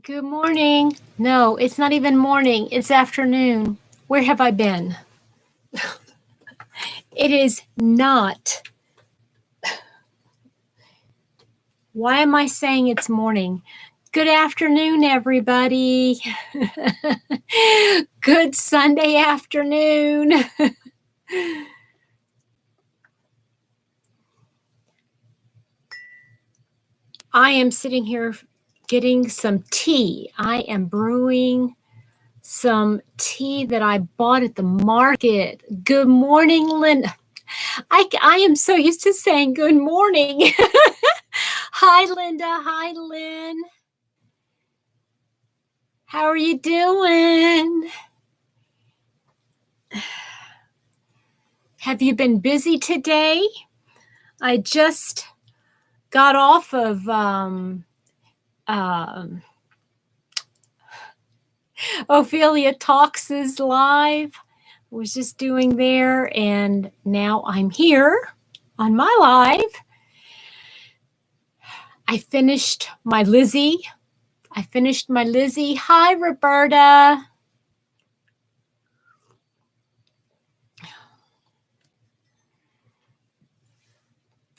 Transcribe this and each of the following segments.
Good morning. No, it's not even morning. It's afternoon. Where have I been? It is not. Why am I saying it's morning? Good afternoon, everybody. Good Sunday afternoon. I am sitting here getting some tea. I am brewing some tea that I bought at the market. Good morning, Linda. I am so used to saying good morning. Hi, Linda. Hi, Lynn. How are you doing? Have you been busy today? I just got off of Ophelia Talks' live. I was just doing there, and now I'm here on my live. I finished my Lizzie. Hi, Roberta.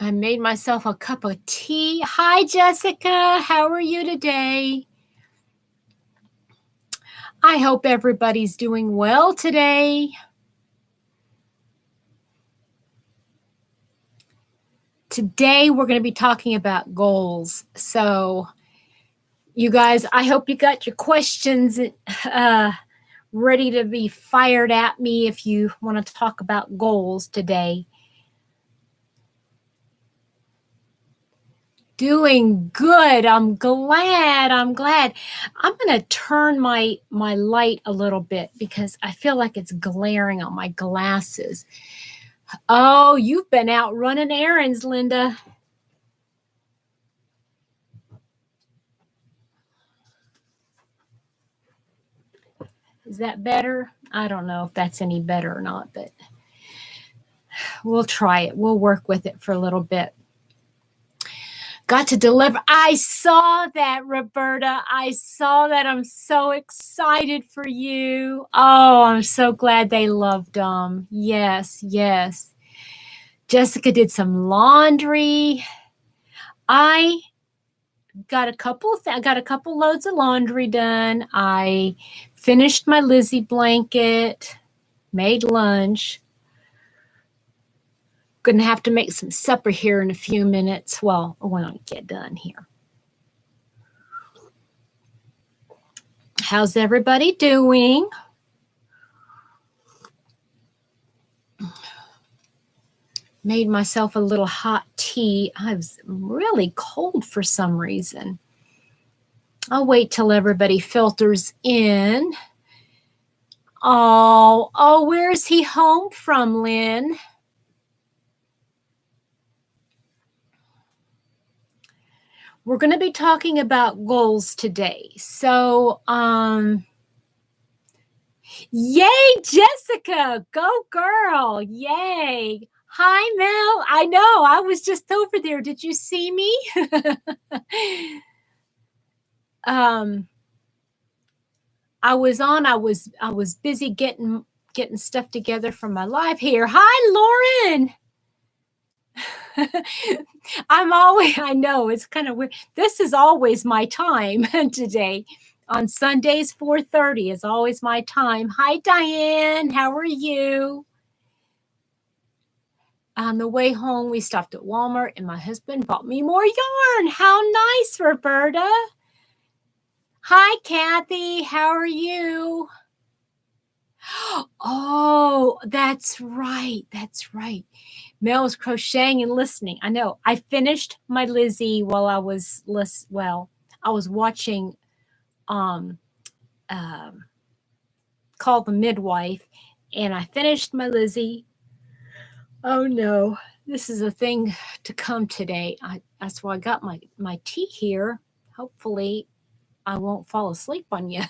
I made myself a cup of tea. Hi, Jessica. How are you today? I hope everybody's doing well today. Today, we're going to be talking about goals. So, you guys, I hope you got your questions ready to be fired at me if you want to talk about goals today. Doing good. I'm glad. I'm going to turn my light a little bit because I feel like it's glaring on my glasses. Oh, you've been out running errands, Linda. Is that better? I don't know if that's any better or not, but we'll try it. We'll work with it for a little bit. Got to deliver. I saw that, Roberta. I saw that. I'm so excited for you. Oh, I'm so glad they loved them. Yes. Jessica did some laundry. I got a couple loads of laundry done. I finished my Lizzie blanket, made lunch. Going to have to make some supper here in a few minutes. Well, when I get done here. How's everybody doing? Made myself a little hot tea. I was really cold for some reason. I'll wait till everybody filters in. Oh, where is he home from, Lynn? We're going to be talking about goals today. So, yay, Jessica, go girl, yay. Hi, Mel. I know, I was just over there. Did you see me? I was busy getting stuff together for my live here. Hi, Lauren. I know it's kind of weird. This is always my time today. On Sundays, 4:30 is always my time. Hi, Diane. How are you? On the way home, we stopped at Walmart and my husband bought me more yarn. How nice, Roberta. Hi, Kathy. How are you? Oh, that's right. Mel was crocheting and listening. I know. I finished my Lizzie while I was I was watching called The Midwife, and I finished my Lizzie. Oh no, this is a thing to come today. That's why I got my tea here. Hopefully I won't fall asleep on you.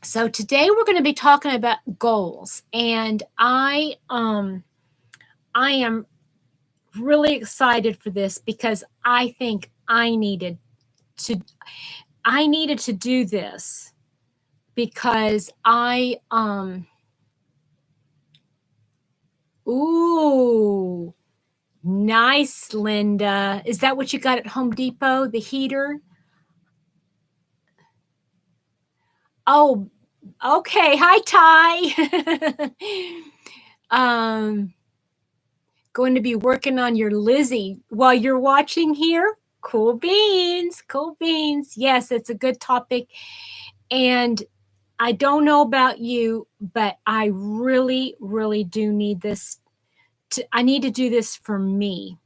So today we're going to be talking about goals, and I am really excited for this because I think I needed to do this because ooh, nice, Linda. Is that what you got at Home Depot, the heater? Oh, okay. Hi, Ty. Going to be working on your Lizzie while you're watching here. Cool beans, cool beans. Yes, it's a good topic. And I don't know about you, but I really, really do need this. I need to do this for me.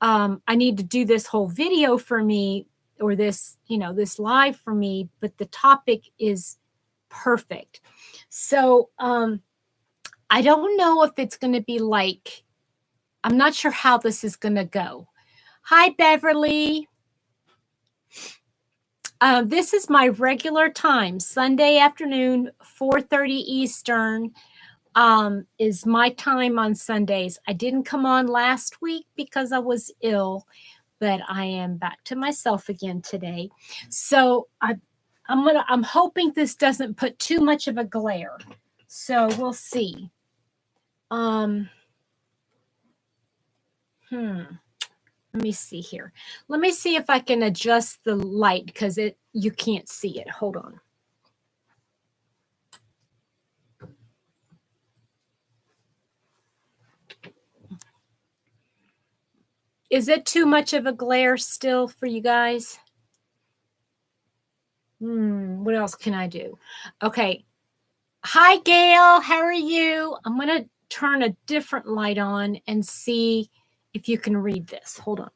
I need to do this whole video for me, or this, this live for me, but the topic is perfect. So I don't know if it's going to be like, I'm not sure how this is going to go. Hi, Beverly. This is my regular time, Sunday afternoon, 4:30 Eastern. Is my time on Sundays. I didn't come on last week because I was ill, but I am back to myself again today. So I'm hoping this doesn't put too much of a glare. So we'll see. Let me see here. Let me see if I can adjust the light because you can't see it. Hold on. Is it too much of a glare still for you guys? What else can I do? Okay. Hi, Gail. How are you? I'm going to turn a different light on and see if you can read this. Hold on.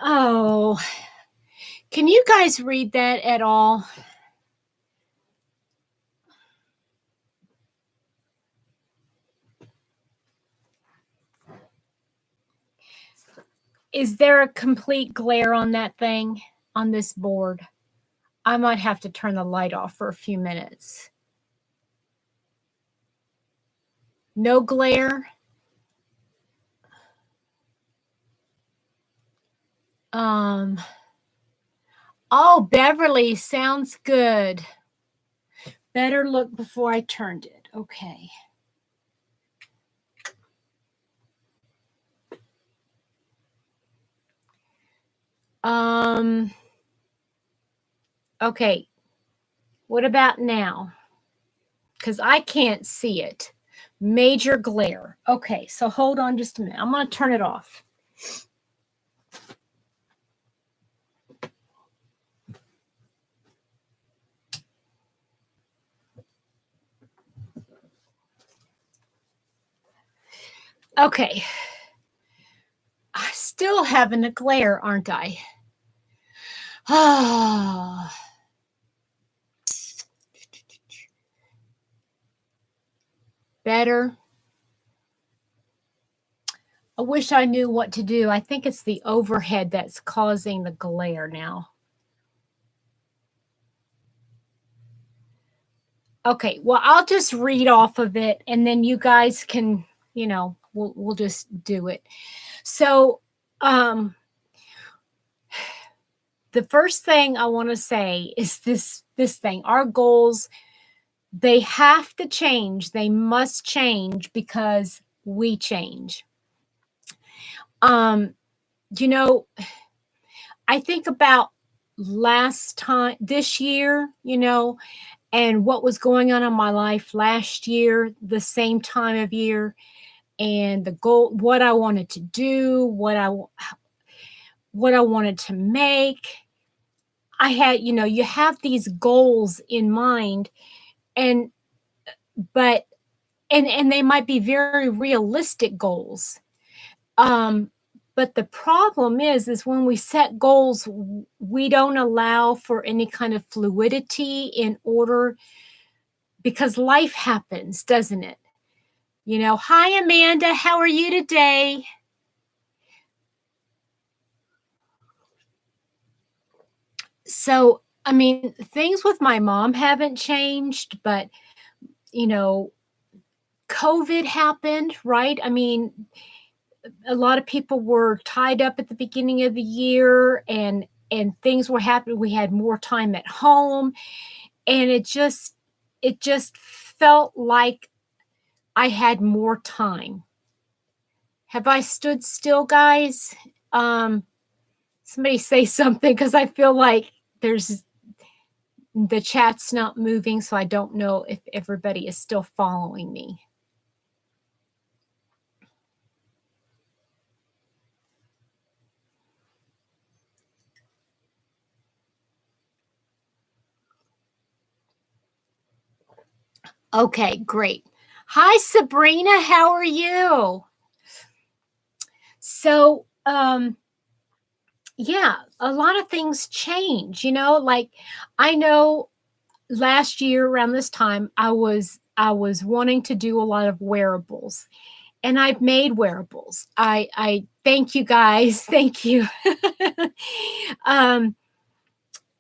Oh, can you guys read that at all? Is there a complete glare on that thing, on this board? I might have to turn the light off for a few minutes. No glare? Oh, Beverly, sounds good. Better look before I turned it. Okay. Okay. What about now? Because I can't see it. Major glare. Okay, so hold on just a minute. I'm going to turn it off. Okay. I'm still having a glare, aren't I? Ah. Better. I wish I knew what to do. I think it's the overhead that's causing the glare now. Okay, well, I'll just read off of it and then you guys can, we'll just do it. So, the first thing I want to say is this thing. Our goals, they have to change. They must change because we change. I think about this year, and what was going on in my life last year, the same time of year, and the goal, what I wanted to do, what I wanted to make. I had, you have these goals in mind, and they might be very realistic goals. But the problem is when we set goals, we don't allow for any kind of fluidity in order, because life happens, doesn't it? Hi, Amanda. How are you today? So, I mean, things with my mom haven't changed, but, you know, COVID happened, right? I mean, a lot of people were tied up at the beginning of the year, and things were happening. We had more time at home, and it just felt like I had more time. Have I stood still, guys? Somebody say something, because I feel like the chat's not moving, so I don't know if everybody is still following me. Okay, great. Hi, Sabrina. How are you? So, yeah, a lot of things change, like I know last year around this time I was wanting to do a lot of wearables, and I've made wearables. I thank you guys. Thank you. um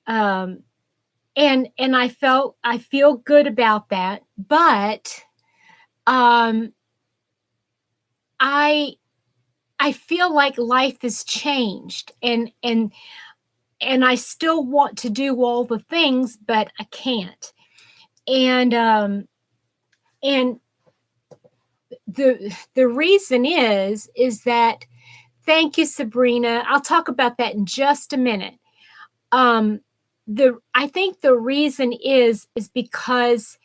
um and I feel good about that, but um I I feel like life has changed, and I still want to do all the things, but I can't. And the reason is that, thank you, Sabrina. I'll talk about that in just a minute. I think the reason is because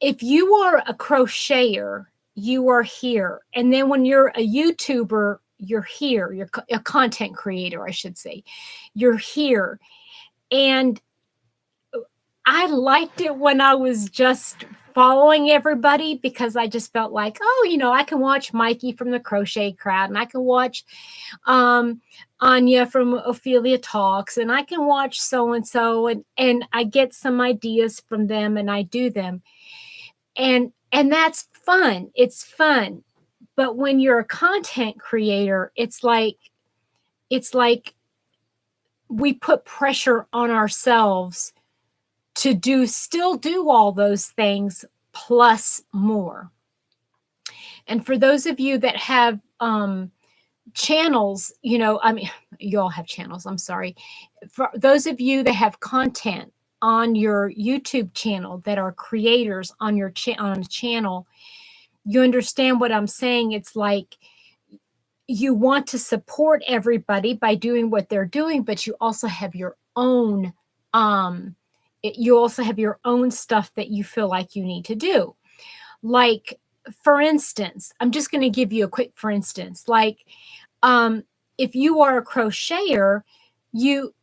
if you are a crocheter, you are here. And then when you're a YouTuber, you're here. You're a content creator, I should say. You're here. And I liked it when I was just following everybody, because I just felt like, oh, I can watch Mikey from the Crochet Crowd, and I can watch Anya from Ophelia Talks, and I can watch so-and-so, and I get some ideas from them, and I do them. And that's fun. It's fun. But when you're a content creator, it's like we put pressure on ourselves to still do all those things plus more. And for those of you that have channels, I mean, you all have channels, I'm sorry. For those of you that have content on your YouTube channel, that are creators on your on a channel, you understand what I'm saying. It's like you want to support everybody by doing what they're doing, but you also have your own stuff that you feel like you need to do. Like, for instance, I'm just going to give you a quick for instance. Like, if you are a crocheter, you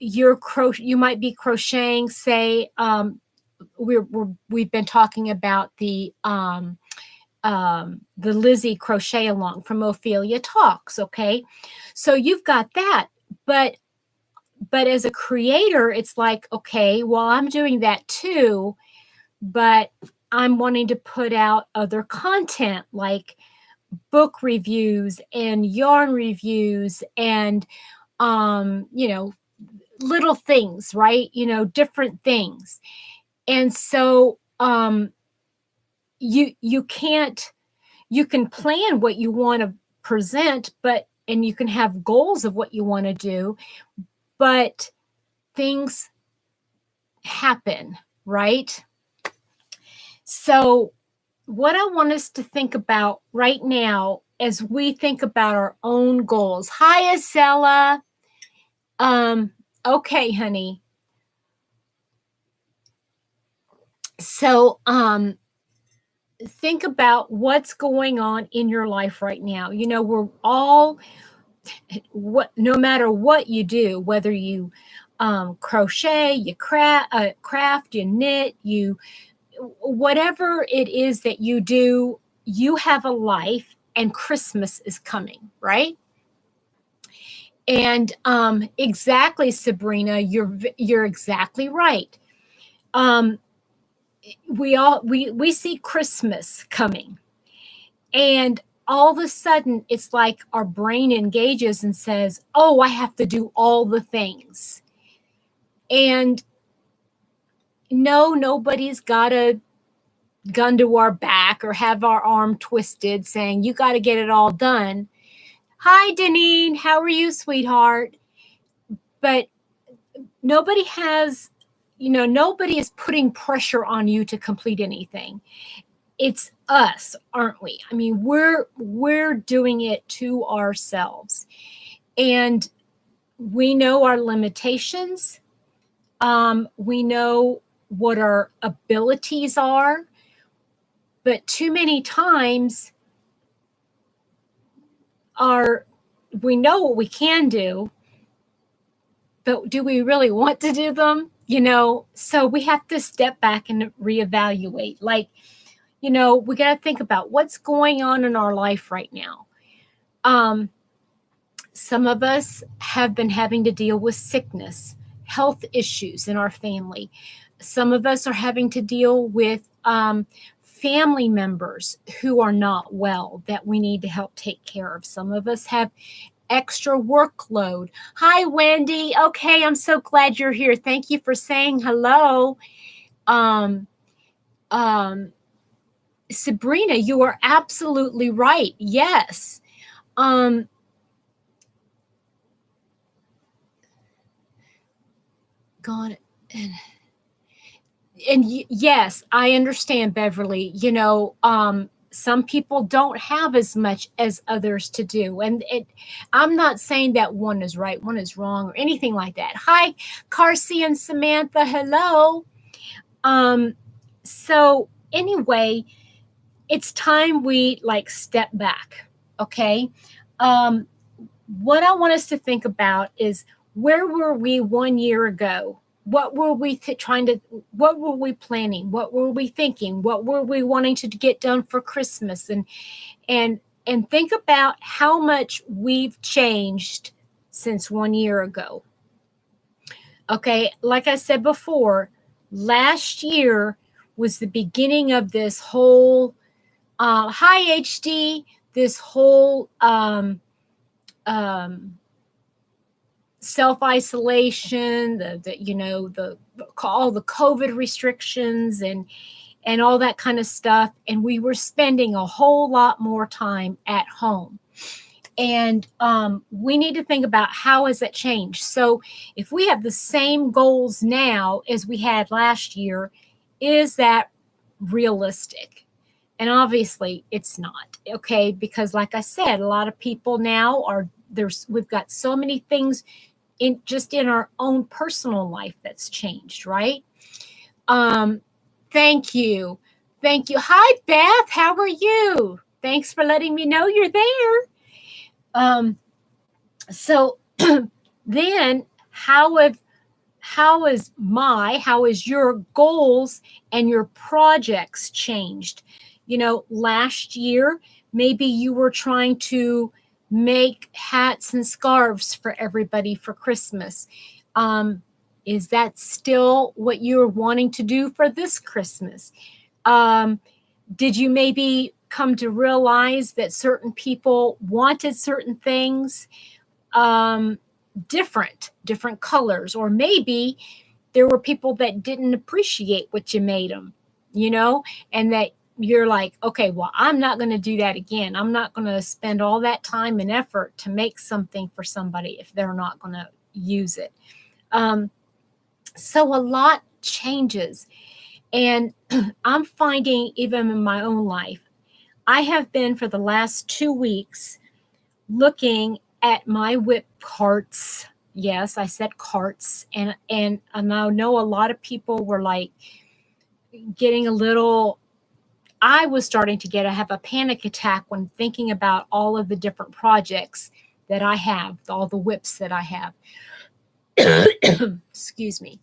might be crocheting, say, we've been talking about the Lizzie crochet along from Ophelia Talks. Okay, so you've got that, but as a creator, it's like, okay, well, I'm doing that too, but I'm wanting to put out other content, like book reviews and yarn reviews and little things, right? Different things. And so you can plan what you want to present, and you can have goals of what you want to do, but things happen, right? So what I want us to think about right now, as we think about our own goals. Hi, Acela. Okay, honey. So think about what's going on in your life right now. We're all, no matter what you do, whether you crochet, you craft, you knit, whatever it is that you do, you have a life, and Christmas is coming, right? And exactly, Sabrina, you're exactly right. We see Christmas coming, and all of a sudden it's like our brain engages and says, oh, I have to do all the things. And no, nobody's got a gun to our back or have our arm twisted saying, you got to get it all done. Hi, Deneen. How are you, sweetheart? But nobody has, nobody is putting pressure on you to complete anything. It's us, aren't we? I mean, we're doing it to ourselves. And we know our limitations. We know what our abilities are. But too many times we know what we can do, but do we really want to do them? So we have to step back and reevaluate. Like, we got to think about what's going on in our life right now. Some of us have been having to deal with sickness, health issues in our family. Some of us are having to deal with family members who are not well that we need to help take care of. Some of us have extra workload. Hi, Wendy. Okay, I'm so glad you're here. Thank you for saying hello. Sabrina, you are absolutely right. Yes. Gone. And yes, I understand, Beverly. Some people don't have as much as others to do. And I'm not saying that one is right, one is wrong, or anything like that. Hi, Carcy and Samantha. Hello. So anyway, it's time we step back. Okay. What I want us to think about is, where were we 1 year ago? What were we what were we planning? What were we thinking? What were we wanting to get done for Christmas? And think about how much we've changed since 1 year ago. Okay, like I said before, last year was the beginning of this whole, hi HD, this whole self-isolation, all the COVID restrictions and all that kind of stuff. And we were spending a whole lot more time at home. And we need to think about, how has that changed? So if we have the same goals now as we had last year, is that realistic? And obviously it's not, okay? Because like I said, a lot of people now we've got so many things in our own personal life that's changed, right? Thank you. Hi, Beth. How are you? Thanks for letting me know you're there. So then how is your goals and your projects changed? Last year, maybe you were trying to make hats and scarves for everybody for Christmas. Is that still what you're wanting to do for this Christmas? Did you maybe come to realize that certain people wanted certain things, different colors, or maybe there were people that didn't appreciate what you made them, and that you're like, okay, well, I'm not going to do that again. I'm not going to spend all that time and effort to make something for somebody if they're not going to use it. So a lot changes. And I'm finding, even in my own life, I have been for the last 2 weeks looking at my whip carts. Yes, I said carts. And I know a lot of people were getting a little, I was starting to have a panic attack when thinking about all of the different projects that I have, all the whips that I have. Excuse me.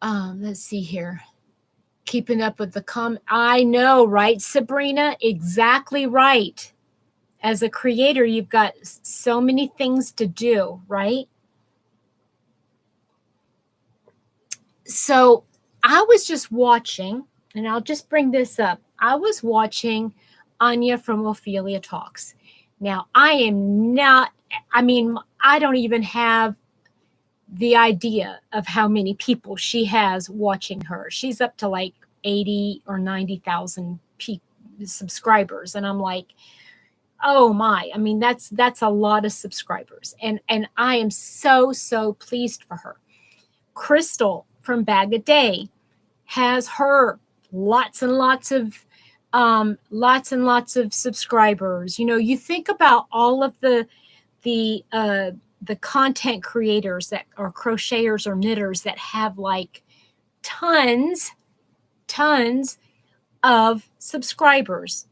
Let's see here. Keeping up with the I know, right, Sabrina? Exactly right. As a creator, you've got so many things to do, right? So I was just watching, and I'll just bring this up. I was watching Anya from Ophelia Talks. Now, I don't even have the idea of how many people she has watching her. She's up to like 80 or 90,000 subscribers. And I'm like, oh my, I mean, that's a lot of subscribers. And I am so, so pleased for her. Crystal from Bag a Day has her lots and lots of subscribers. You know, you think about all of the content creators that are crocheters or knitters that have like tons of subscribers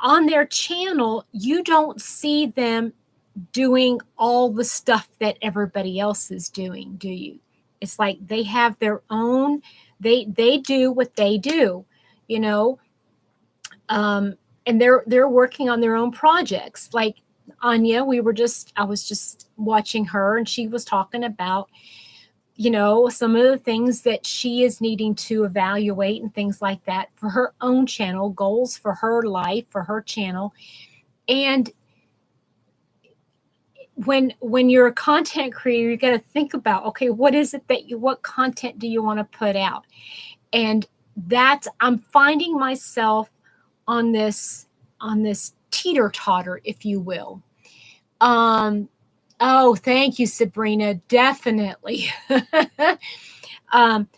on their channel. You don't see them doing all the stuff that everybody else is doing, do you? It's like they have their own, they do what they do, you know, and they're working on their own projects. Like Anya, I was just watching her, and she was talking about, you know, some of the things that she is needing to evaluate and things like that for her own channel, goals for her life, for her channel. And when you're a content creator, you got to think about, okay, what content do you want to put out? And I'm finding myself on this teeter-totter, if you will. Oh, thank you, Sabrina. Definitely. I'm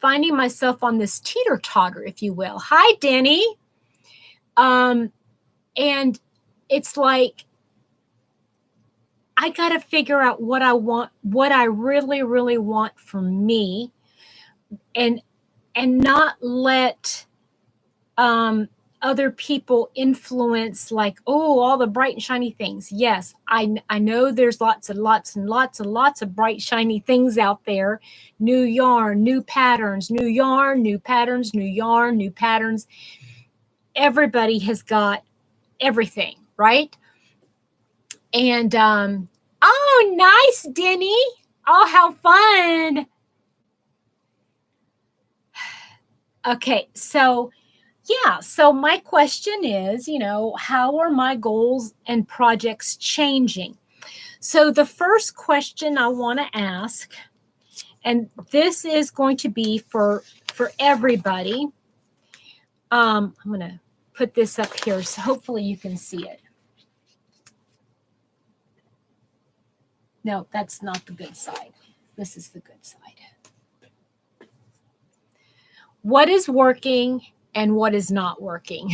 finding myself on this teeter-totter, if you will. Hi, Denny. And it's like, I got to figure out what I want, what I really, really want from me, and not let other people influence, like, oh, all the bright and shiny things. Yes, I know there's lots and lots of bright, shiny things out there. New yarn, new patterns, new yarn, new patterns, new yarn, new patterns. Everybody has got everything, right? And, oh, nice, Denny. Oh, how fun. Okay, so yeah, so my question is, you know, how are my goals and projects changing? So the first question I want to ask, and this is going to be for everybody. I'm going to put this up here, so hopefully you can see it. No, that's not the good side. This is the good side. What is working and what is not working?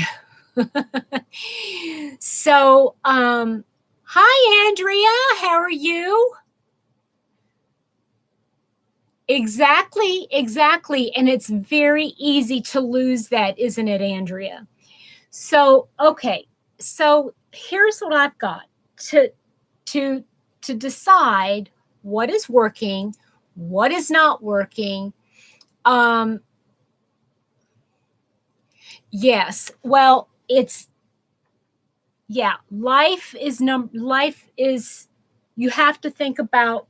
So, hi, Andrea. How are you? Exactly. And it's very easy to lose that, isn't it, Andrea? So, okay. So here's what I've got to decide what is working, what is not working. Yes. Well, life is, you have to think about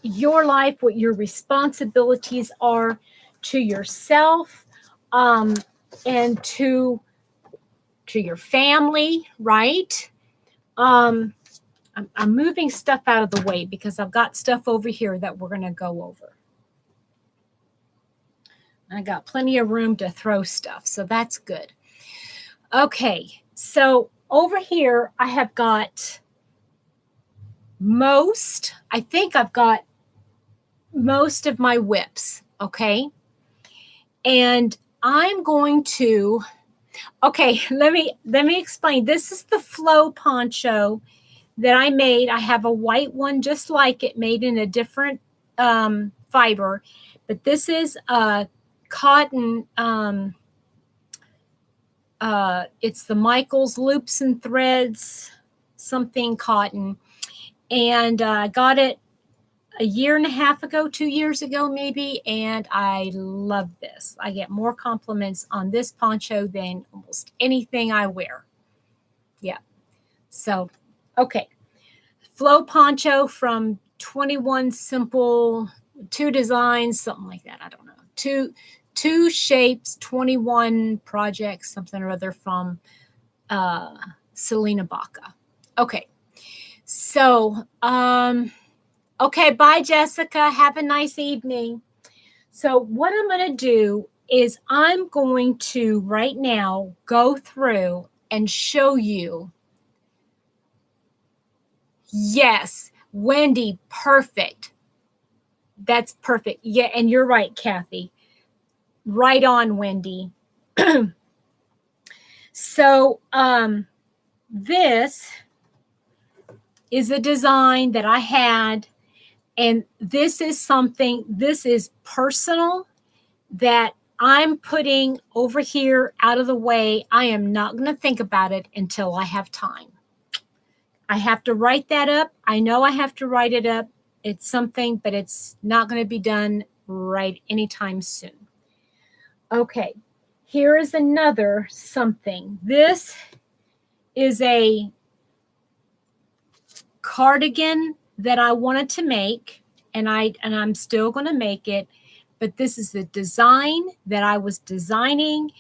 your life, what your responsibilities are to yourself, and to your family, right? I'm moving stuff out of the way because I've got stuff over here that we're going to go over. I got plenty of room to throw stuff, so that's good. Okay, so over here I have got I think I've got most of my whips, okay? And I'm going to, okay, let me explain. This is the flow poncho that I made. I have a white one just like it, made in a different fiber, but this is cotton. It's the Michaels Loops and Threads something cotton, and I got it a year and a half ago, 2 years ago maybe, and I love this. I get more compliments on this poncho than almost anything I wear. Yeah. So, okay. Flow poncho from 21 Simple, 2 designs, something like that. I don't know. Two Shapes 21 projects, something or other from Selena Baca. Okay. So, okay, bye, Jessica. Have a nice evening. So what I'm going to do is I'm going to right now go through and show you. Yes, Wendy, perfect. That's perfect. Yeah, and you're right, Kathy. Right on, Wendy. So this is a design that I had, and this is something, this is personal that I'm putting over here out of the way. I am not going to think about it until I have time. I have to write that up. I know I have to write it up. It's something, but it's not going to be done right anytime soon. Okay, here is another something. This is a cardigan that I wanted to make, and I'm still going to make it, but this is the design that I was designing,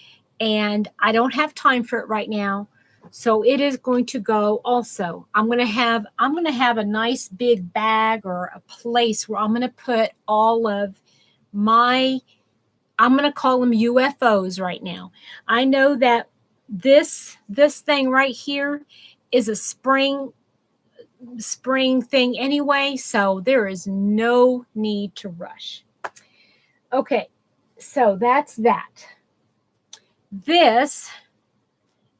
and I don't have time for it right now. So it is going to go also. I'm going to have a nice big bag or a place where I'm going to put all of my, I'm going to call them UFOs right now. I know that this thing right here is a spring thing anyway, so there is no need to rush. Okay, so that's that. This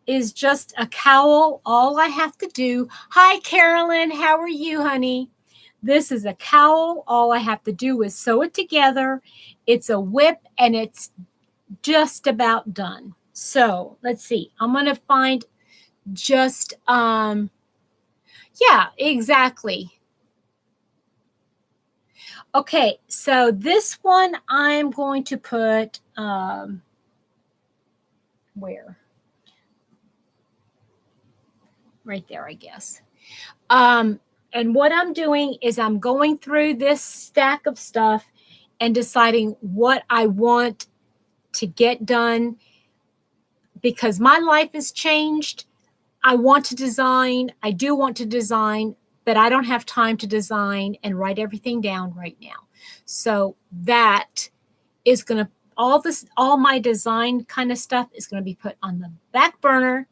is just a cowl. All I have to do, hi Carolyn, how are you, honey? This is a cowl. All I have to do is sew it together. It's a whip and it's just about done. So let's see, I'm going to find just, yeah, exactly. Okay, so this one I'm going to put, where? Right there, I guess. And what I'm doing is I'm going through this stack of stuff and deciding what I want to get done because my life has changed. I want to design. I do want to design, but I don't have time to design and write everything down right now. So that is going to, all my design kind of stuff is going to be put on the back burner,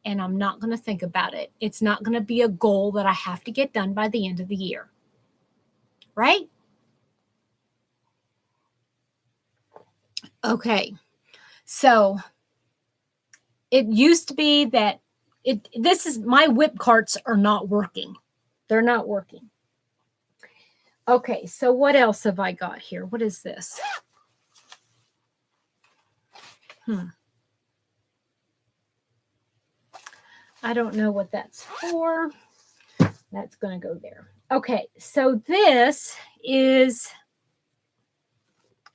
and I'm not going to think about it. It's not going to be a goal that I have to get done by the end of the year. Right? Okay. So it used to be that my whip carts are not working. They're not working. Okay, so what else have I got here? What is this? I don't know what that's for. That's going to go there. Okay, so this is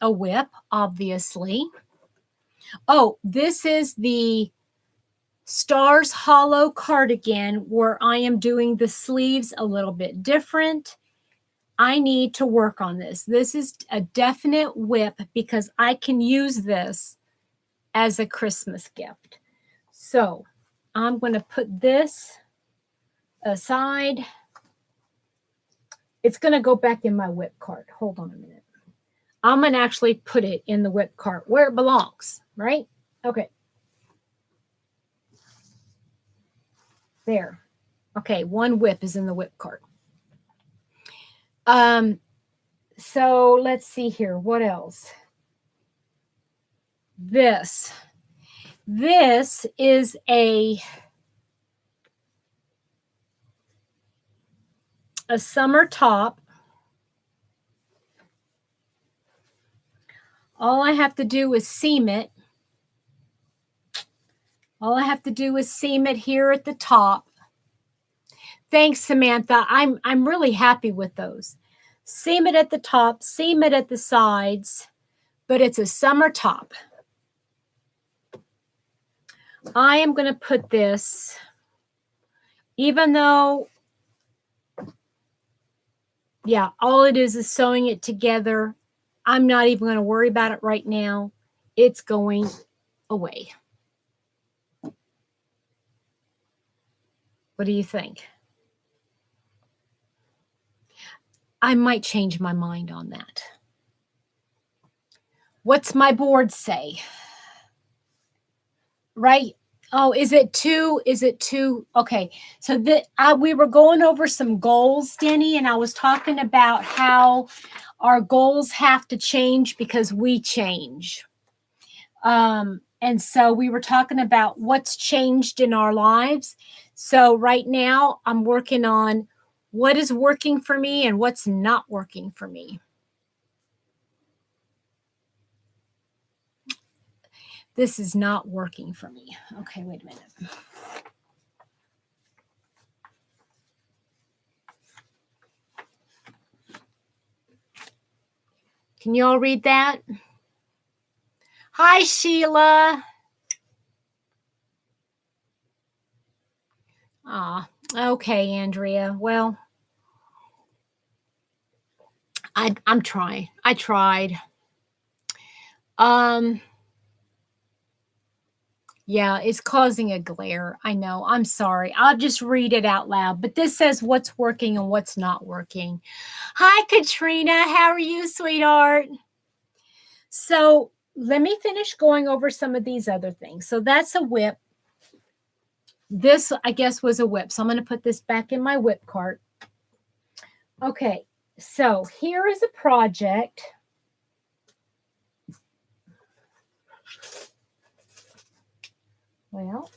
a whip, obviously. Oh, this is the Stars Hollow cardigan where I am doing the sleeves a little bit different. I need to work on this. This is a definite whip because I can use this as a Christmas gift. So I'm going to put this aside. It's going to go back in my whip cart. Hold on a minute. I'm going to actually put it in the whip cart where it belongs, right? Okay. There. Okay, one whip is in the whip cart. So let's see here. What else? This is a summer top. All I have to do is seam it. All I have to do is seam it here at the top. Thanks, Samantha. I'm really happy with those. Seam it at the top, seam it at the sides, but it's a summer top. I am going to put this, even though, yeah, all it is sewing it together. I'm not even going to worry about it right now. it's going away. What do you think? I might change my mind on that. What's my board say? Right? Oh, is it two? Is it two? Okay. So we were going over some goals, Denny, and I was talking about how our goals have to change because we change. And so we were talking about what's changed in our lives. So right now I'm working on what is working for me and what's not working for me. This is not working for me. Okay, wait a minute. Can you all read that? Hi, Sheila. Okay, Andrea. Well, I'm trying. I tried. Yeah, it's causing a glare. I know. I'm sorry. I'll just read it out loud. But this says what's working and what's not working. Hi, Katrina. How are you, sweetheart? So let me finish going over some of these other things. So that's a whip. This, I guess, was a whip. So I'm going to put this back in my whip cart. Okay. So here is a project. Well,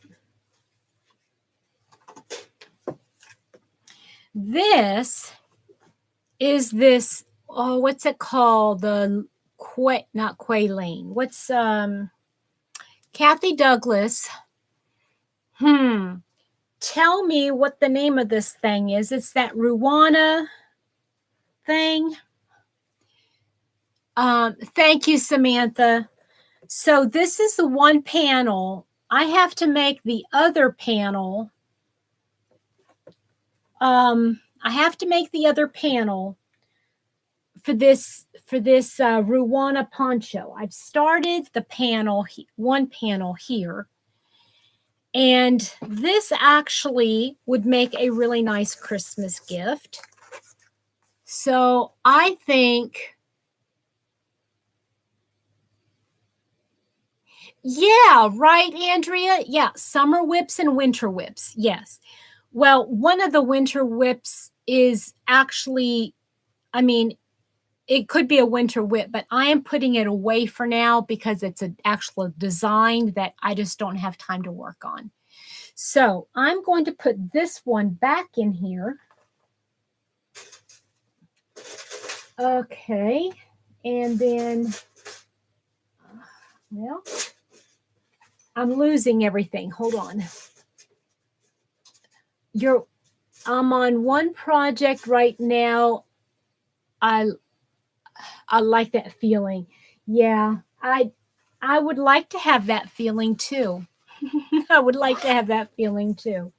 this is this, oh, what's it called? Not Quaylane. What's Kathy Douglas? Tell me what the name of this thing is. It's that Ruana thing. Thank you, Samantha. So this is the one panel. I have to make the other panel. I have to make the other panel for this Ruana poncho. I've started the panel, one panel here. And this actually would make a really nice Christmas gift. So I think, yeah, right, Andrea? Yeah, summer whips and winter whips. Yes. Well, one of the winter whips is actually, I mean, it could be a winter whip, but I am putting it away for now because it's an actual design that I just don't have time to work on. So I'm going to put this one back in here. Okay. And then, well, I'm losing everything. Hold on. I'm on one project right now. I like that feeling. Yeah, I would like to have that feeling too. I would like to have that feeling too.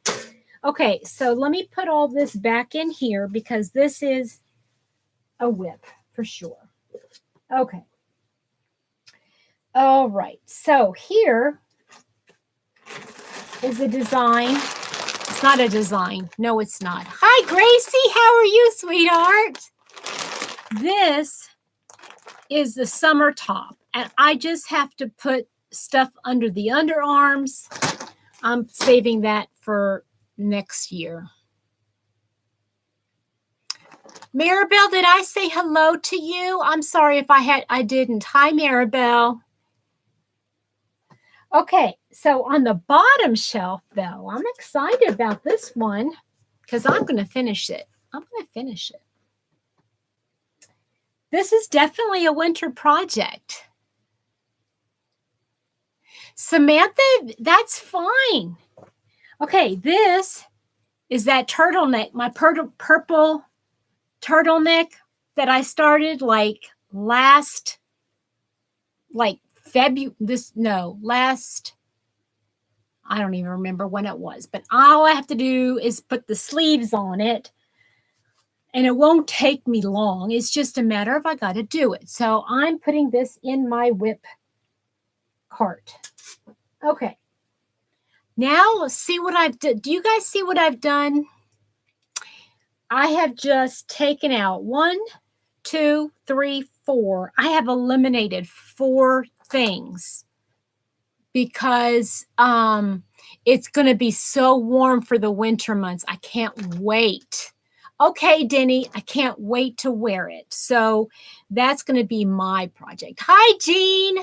Okay, so let me put all this back in here because this is a whip for sure. Okay. All right, so here is a design. It's not a design. No, it's not. Hi, Gracie. How are you, sweetheart? This is the summer top, and I just have to put stuff under the underarms. I'm saving that for next year. Maribel, did I say hello to you? I'm sorry if I didn't. Hi, Maribel. Okay, so on the bottom shelf, though, I'm excited about this one because I'm going to finish it. This is definitely a winter project. Samantha, that's fine. Okay, this is that turtleneck, my purple turtleneck that I started last I don't even remember when it was, but all I have to do is put the sleeves on it and it won't take me long. It's just a matter of I got to do it. So I'm putting this in my whip cart. Okay. Now let's see what I've done. Do you guys see what I've done? I have just taken out 1, 2, 3, 4. I have eliminated 4 things because it's going to be so warm for the winter months. I can't wait. Okay, Denny, I can't wait to wear it. So that's going to be my project. Hi, Jean.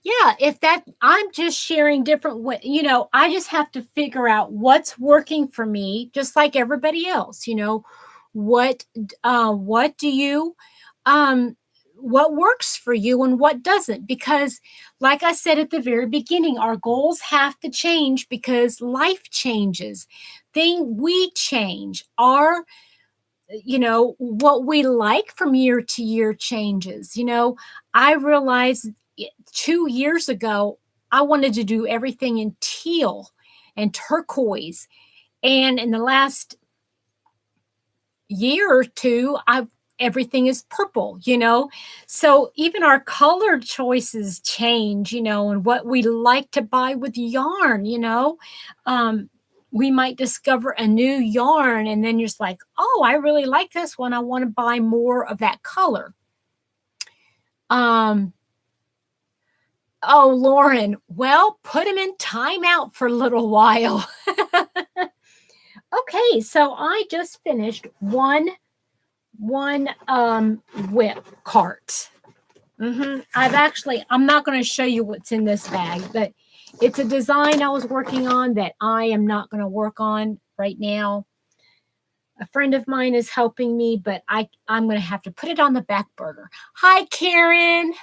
Yeah, I'm just sharing different, I just have to figure out what's working for me, just like everybody else, what do you, what works for you and what doesn't, because like I said at the very beginning, our goals have to change because life changes. We change. What we like from year to year changes. I realized 2 years ago, I wanted to do everything in teal and turquoise. And in the last year or two, everything is purple, So even our color choices change, and what we like to buy with yarn, we might discover a new yarn and then you're just like, oh, I really like this one. I want to buy more of that color. Oh, Lauren, well, put him in timeout for a little while. Okay, so I just finished one whip cart. I'm not going to show you what's in this bag, but it's a design I was working on that I am not going to work on right now. A friend of mine is helping me, but I'm going to have to put it on the back burner. Hi, Karen.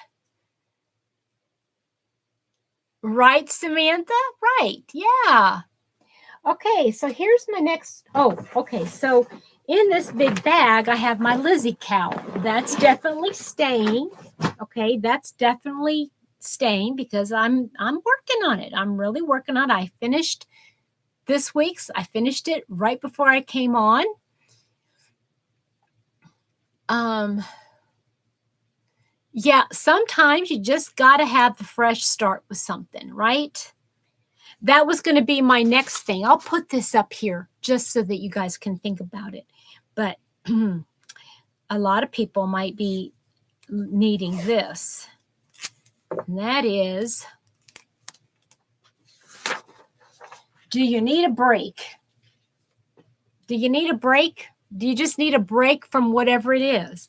Right, Samantha? Right. Yeah. Okay, so here's my next. Oh, okay. So in this big bag, I have my Lizzie cowl. That's definitely staying. Okay, that's definitely staying because I'm working on it. I'm really working on it. I finished this week's. I finished it right before I came on. Yeah, sometimes you just got to have the fresh start with something, right? That was going to be my next thing. I'll put this up here just so that you guys can think about it. But a lot of people might be needing this. And that is, do you need a break? Do you need a break? Do you just need a break from whatever it is?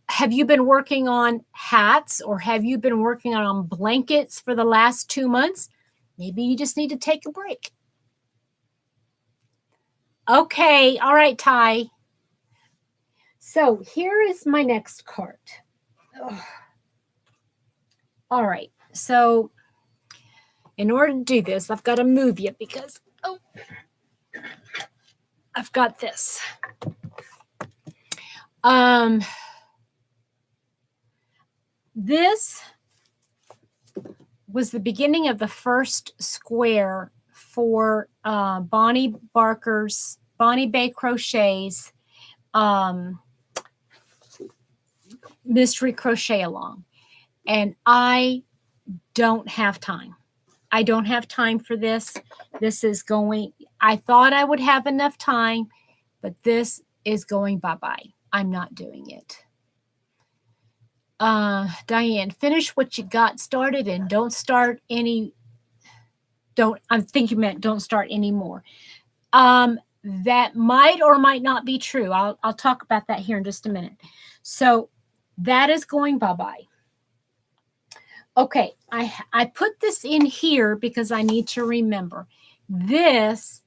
Have you been working on hats or have you been working on blankets for the last 2 months? Maybe you just need to take a break. Okay. All right, Ty. So here is my next cart. Ugh. All right. So in order to do this, I've got to move you because I've got this. This was the beginning of the first square for Bonnie Bay Crochet's Mystery Crochet Along. And I don't have time. I don't have time for this. I thought I would have enough time, but this is going bye-bye. I'm not doing it. Diane, finish what you got started and don't start any. I think you meant don't start anymore. That might or might not be true. I'll talk about that here in just a minute. So that is going bye-bye. Okay, I put this in here because I need to remember. This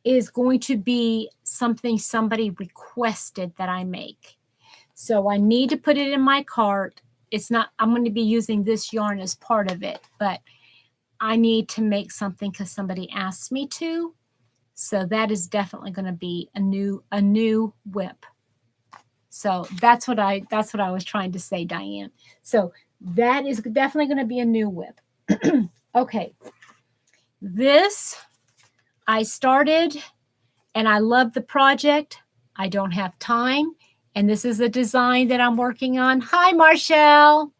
is going to be something somebody requested that I make. So I need to put it in my cart. I'm going to be using this yarn as part of it, but I need to make something because somebody asked me to. So that is definitely going to be a new whip. So that's what I was trying to say, Diane. So that is definitely going to be a new whip. Okay. This I started and I love the project, I don't have time. And this is a design that I'm working on. Hi, Marshall.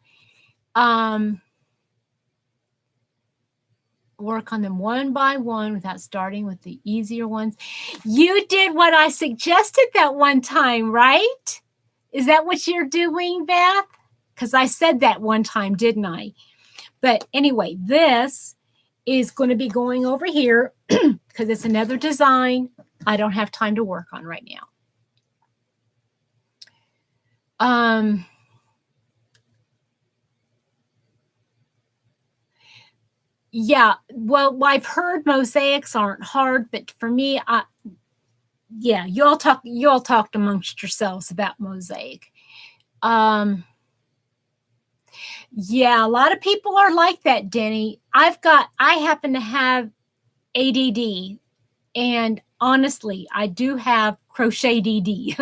Work on them one by one without starting with the easier ones. You did what I suggested that one time, right? Is that what you're doing, Beth? Because I said that one time, didn't I? But anyway, this is going to be going over here because it's another design I don't have time to work on right now. Yeah, well, I've heard mosaics aren't hard, but for me, yeah, you all talked amongst yourselves about mosaic. Yeah, a lot of people are like that, Denny. I happen to have ADD, and honestly, I do have crochet DD.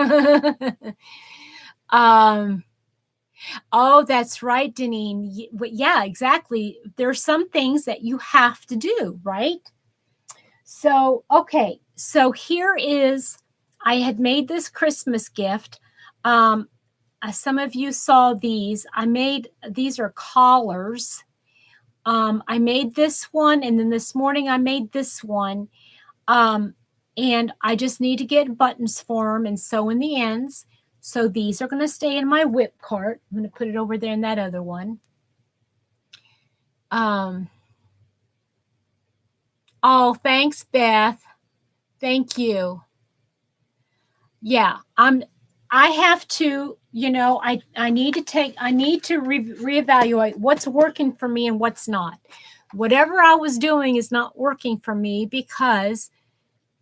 Oh, that's right, Deneen. Yeah, exactly. There's some things that you have to do, right? So, okay. So here is, I had made this Christmas gift. Some of you saw these. These are collars. I made this one, and then this morning I made this one. And I just need to get buttons for them and sew in the ends. So these are going to stay in my whip cart. I'm going to put it over there in that other one. Oh, thanks, Beth. Thank you. Yeah, I have to, I need to reevaluate what's working for me and what's not. Whatever I was doing is not working for me because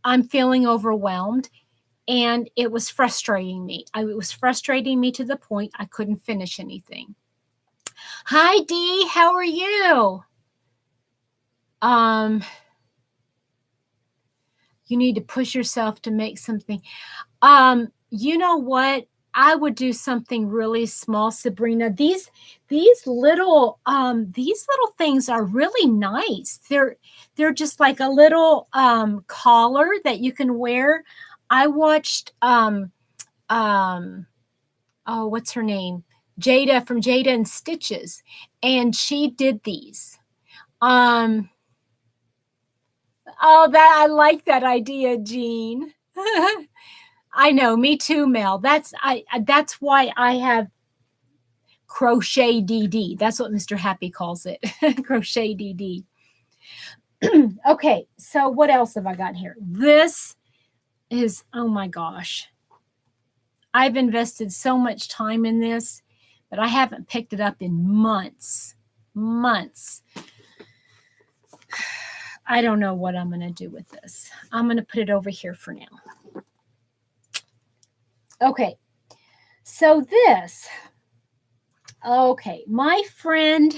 I'm feeling overwhelmed. And it was frustrating me. It was frustrating me to the point I couldn't finish anything. Hi, Dee. How are you? You need to push yourself to make something. You know what? I would do something really small, Sabrina. These little things are really nice. They're just like a little collar that you can wear. I watched oh, what's her name? Jada from Jada and Stitches, and she did these. Oh, that I like that idea, Jean. I know, me too, Mel. That's why I have crochet DD. That's what Mr. Happy calls it. Crochet DD. Okay, so what else have I got here? This is, oh my gosh. I've invested so much time in this, but I haven't picked it up in months. I don't know what I'm going to do with this. I'm going to put it over here for now. Okay. So this, okay, my friend,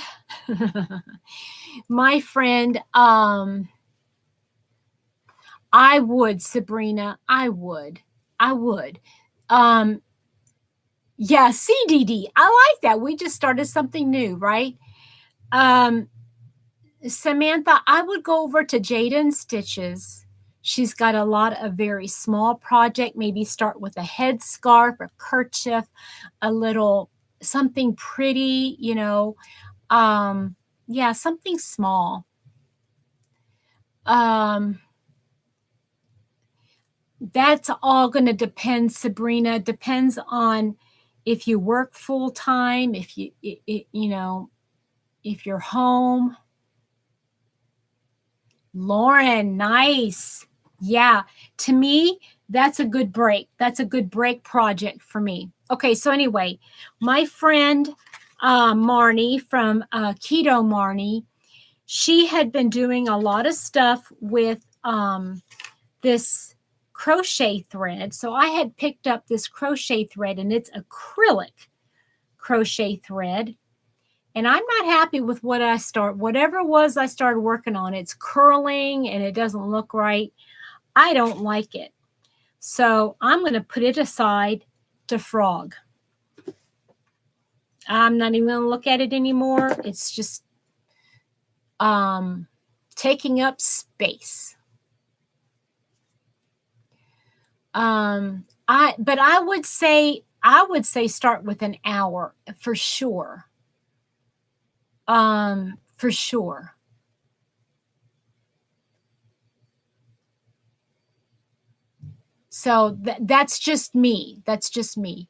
I would, Sabrina, I would. Yeah, CDD. I like that. We just started something new, right? Samantha, I would go over to Jada and Stitches. She's got a lot of very small project. Maybe start with a headscarf, a kerchief, a little something pretty, yeah, something small. That's all going to depend, Sabrina. Depends on if you work full time, if if you're home. Lauren, nice. Yeah, to me, that's a good break. That's a good break project for me. Okay, so anyway, my friend Marnie from Keto Marnie, she had been doing a lot of stuff with this crochet thread. So I had picked up this crochet thread, and it's acrylic crochet thread. And I'm not happy with whatever it was I started working on. It's curling and it doesn't look right. I don't like it. So I'm going to put it aside to frog. I'm not even going to look at it anymore. It's just taking up space. But I would say start with an hour for sure. For sure. So that's just me. That's just me.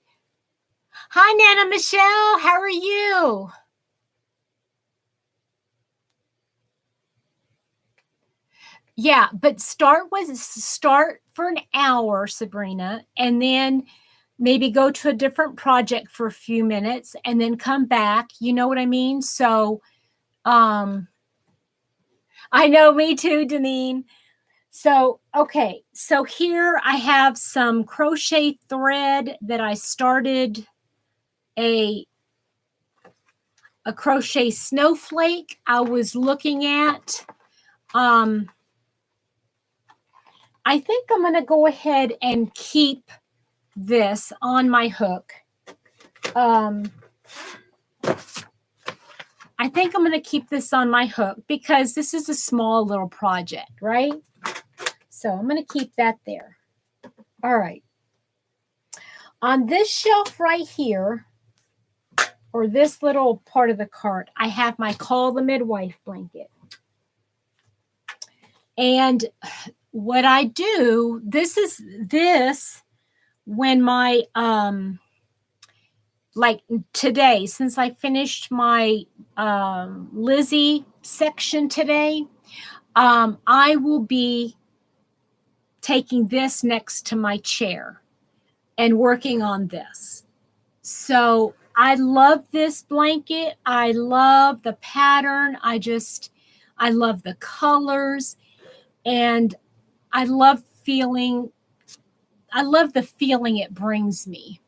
Hi, Nana Michelle. How are you? Yeah, but start for an hour, Sabrina, and then maybe go to a different project for a few minutes and then come back. You know what I mean? So, I know, me too, Deneen. So, okay. So here I have some crochet thread that I started a crochet snowflake I was looking at. I think I'm going to go ahead and keep this on my hook. I think I'm going to keep this on my hook because this is a small little project, right? So I'm going to keep that there. All right. On this shelf right here, or this little part of the cart, I have my Call the Midwife blanket. And what I do, this when my, like today, since I finished my Lizzie section today, I will be taking this next to my chair and working on this. So I love this blanket. I love the pattern. I love the colors, and I love the feeling it brings me.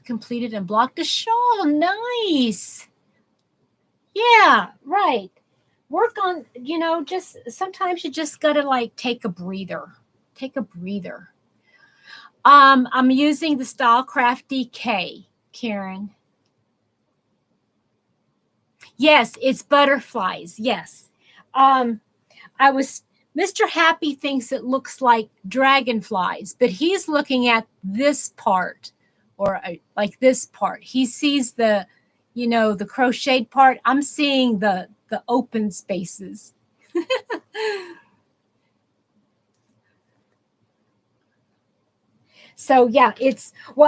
Completed and blocked a shawl. Nice. Yeah, right. Work on, just sometimes you just got to like take a breather. I'm using the Stylecraft DK, Karen. Yes, it's butterflies. Yes. Mr. Happy thinks it looks like dragonflies, but he's looking at this part, or like this part. He sees the crocheted part. I'm seeing the open spaces. So yeah,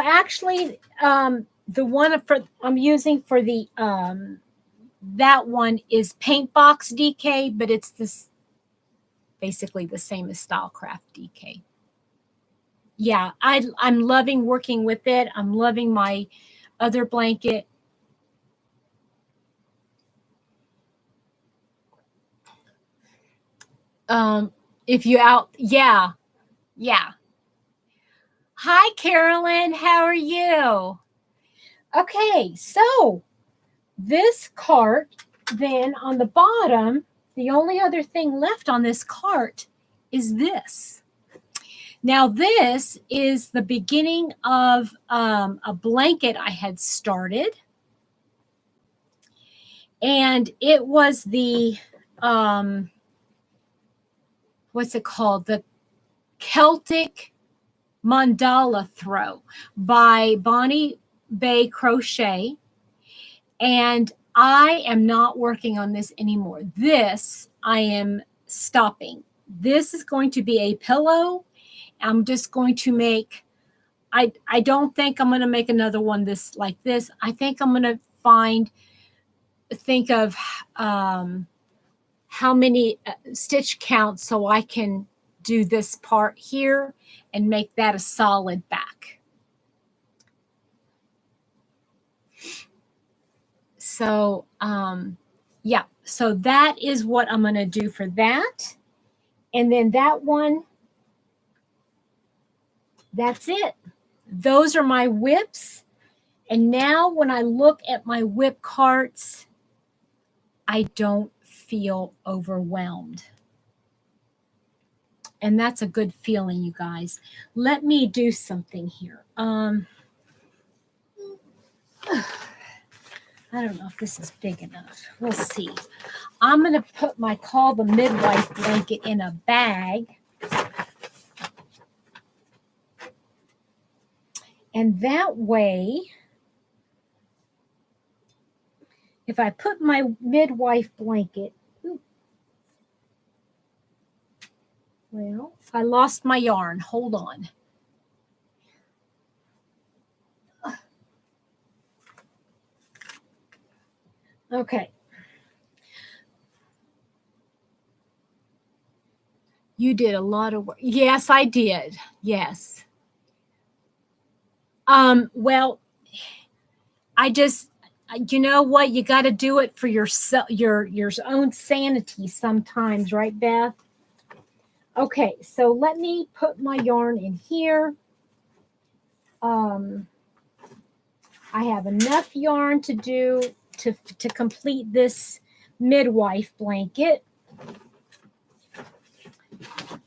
actually, the one I'm using for the that one is Paintbox DK, but it's this basically the same as Stylecraft DK. Yeah, I'm loving working with it. I'm loving my other blanket. If you out, yeah. Hi, Carolyn. How are you? Okay, so this cart, then on the bottom, the only other thing left on this cart is this. Now, this is the beginning of a blanket I had started. And it was the, what's it called? The Celtic Mandala Throw by Bonnie Bay Crochet. And I am not working on this anymore. This I am stopping. This is going to be a pillow. I'm just going to make, I don't think I'm going to make another one like this. I think I'm going to think of how many stitch counts so I can do this part here and make that a solid back. So, yeah, so that is what I'm going to do for that. And then that one, that's it. Those are my whips. And now when I look at my whip carts, I don't feel overwhelmed. And that's a good feeling, you guys. Let me do something here. I don't know if this is big enough. We'll see. I'm going to put my Call the Midwife blanket in a bag. And that way, if I put my midwife blanket, well, I lost my yarn. Hold on. Okay. You did a lot of work. Yes, I did. Yes. Well, I just, you know what? You got to do it for your own sanity sometimes, right, Beth? Okay, so let me put my yarn in here. I have enough yarn to do to complete this midwife blanket.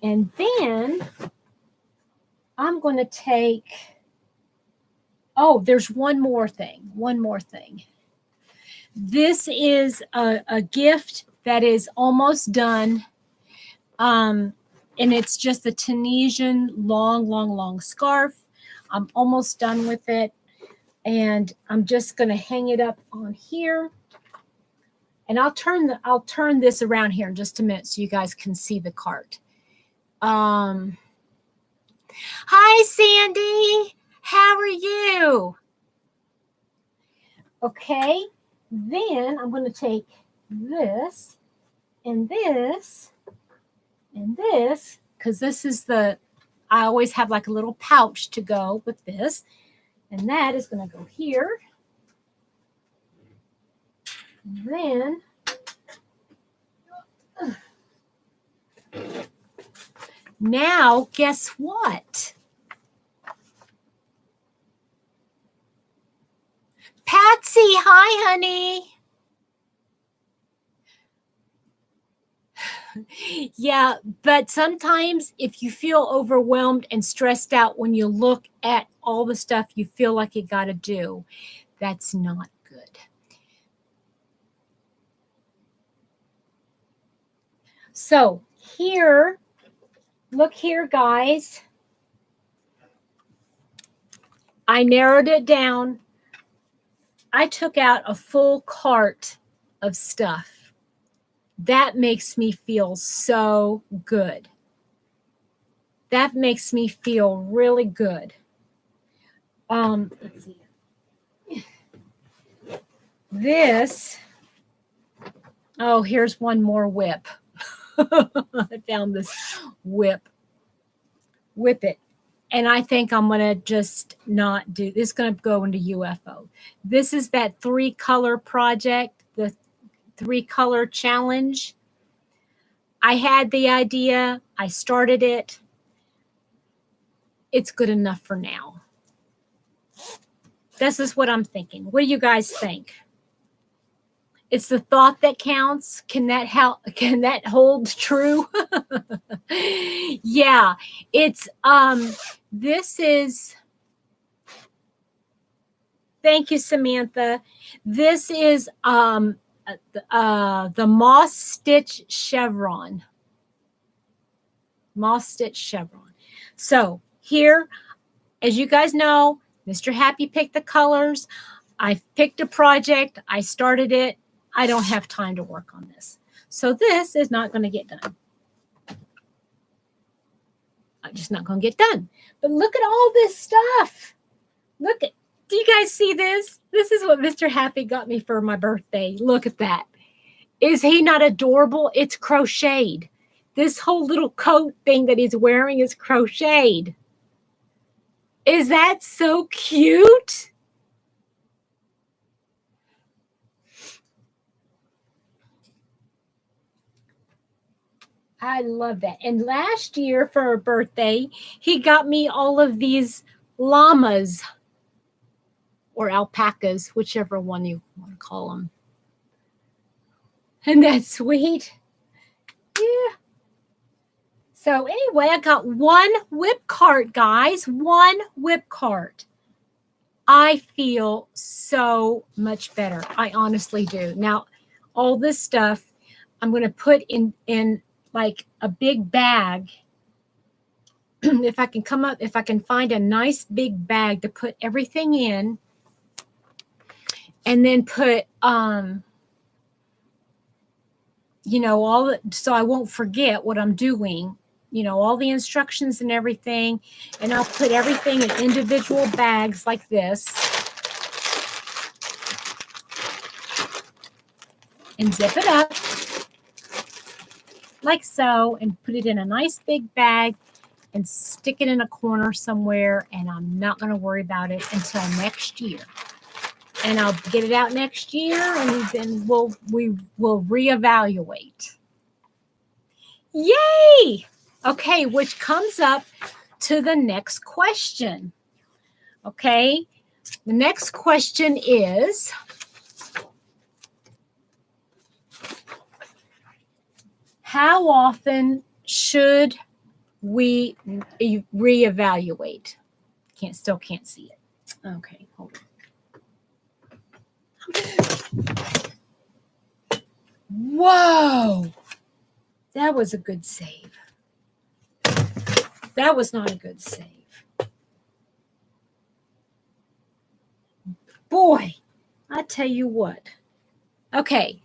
And then I'm going to take, oh, there's one more thing. This is a gift that is almost done. And it's just a Tunisian long scarf. I'm almost done with it. And I'm just going to hang it up on here. And I'll turn this around here in just a minute so you guys can see the cart. Hi, Sandy. How are you? Okay. Then I'm going to take this and this and this, because this is I always have like a little pouch to go with this. And that is going to go here. And then now, guess what? Patsy, hi, honey. Yeah, but sometimes if you feel overwhelmed and stressed out when you look at all the stuff you feel like you got to do, that's not good. So here, look here, guys. I narrowed it down. I took out a full cart of stuff. That makes me feel so good. That makes me feel really good. Let's see. This, oh, here's one more whip. I found this whip. Whip it. And I think I'm going to just not do this. It's going to go into UFO. This is that 3-color project, the 3-color challenge. I had the idea. I started it. It's good enough for now. This is what I'm thinking. What do you guys think? It's the thought that counts. Can that hold true? Yeah, it's this is, thank you, Samantha. This is the moss stitch chevron. Moss stitch chevron. So here, as you guys know, Mr. Happy picked the colors. I picked a project. I started it. I don't have time to work on this. So this is not going to get done. I'm just not going to get done. But look at all this stuff. Look at, do you guys see this? This is what Mr. Happy got me for my birthday. Look at that. Is he not adorable? It's crocheted. This whole little coat thing that he's wearing is crocheted. Is that so cute? I love that. And last year for her birthday, he got me all of these llamas or alpacas, whichever one you want to call them. Isn't that sweet? Yeah. So anyway, I got one whip cart, guys. One whip cart. I feel so much better. I honestly do. Now, all this stuff I'm going to put in like a big bag. If I can find a nice big bag to put everything in, and then put so I won't forget what I'm doing, all the instructions and everything, and I'll put everything in individual bags like this and zip it up like so and put it in a nice big bag and stick it in a corner somewhere, and I'm not going to worry about it until next year. And I'll get it out next year, and then we will reevaluate. Yay! Okay, which comes up to the next question. Okay, the next question is, how often should we reevaluate? Still can't see it. Okay, hold on. Whoa! That was a good save. That was not a good save. Boy, I tell you what. Okay,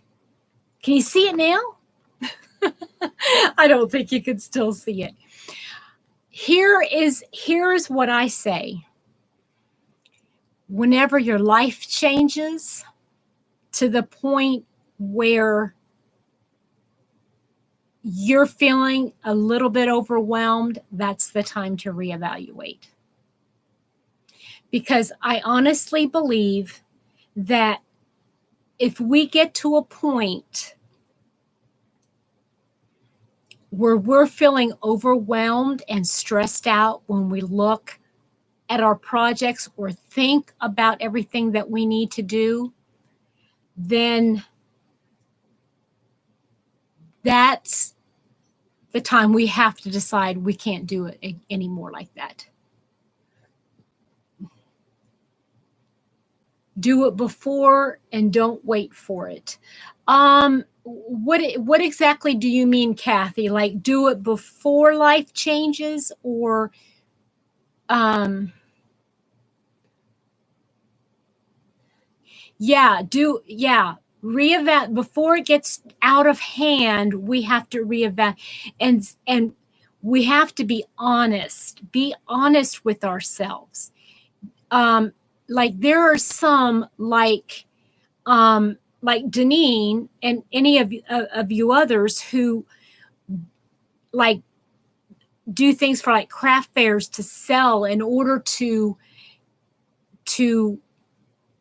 can you see it now? I don't think you can still see it. Here's what I say. Whenever your life changes to the point where you're feeling a little bit overwhelmed, that's the time to reevaluate. Because I honestly believe that if we get to a point where we're feeling overwhelmed and stressed out when we look at our projects or think about everything that we need to do, then that's the time we have to decide we can't do it anymore like that. Do it before and don't wait for it. What exactly do you mean, Kathy? Like, do it before life changes, or reevaluate before it gets out of hand. We have to reevaluate, and we have to be honest with ourselves. Like, there are some like Deneen and any of you others who like do things for like craft fairs to sell in order to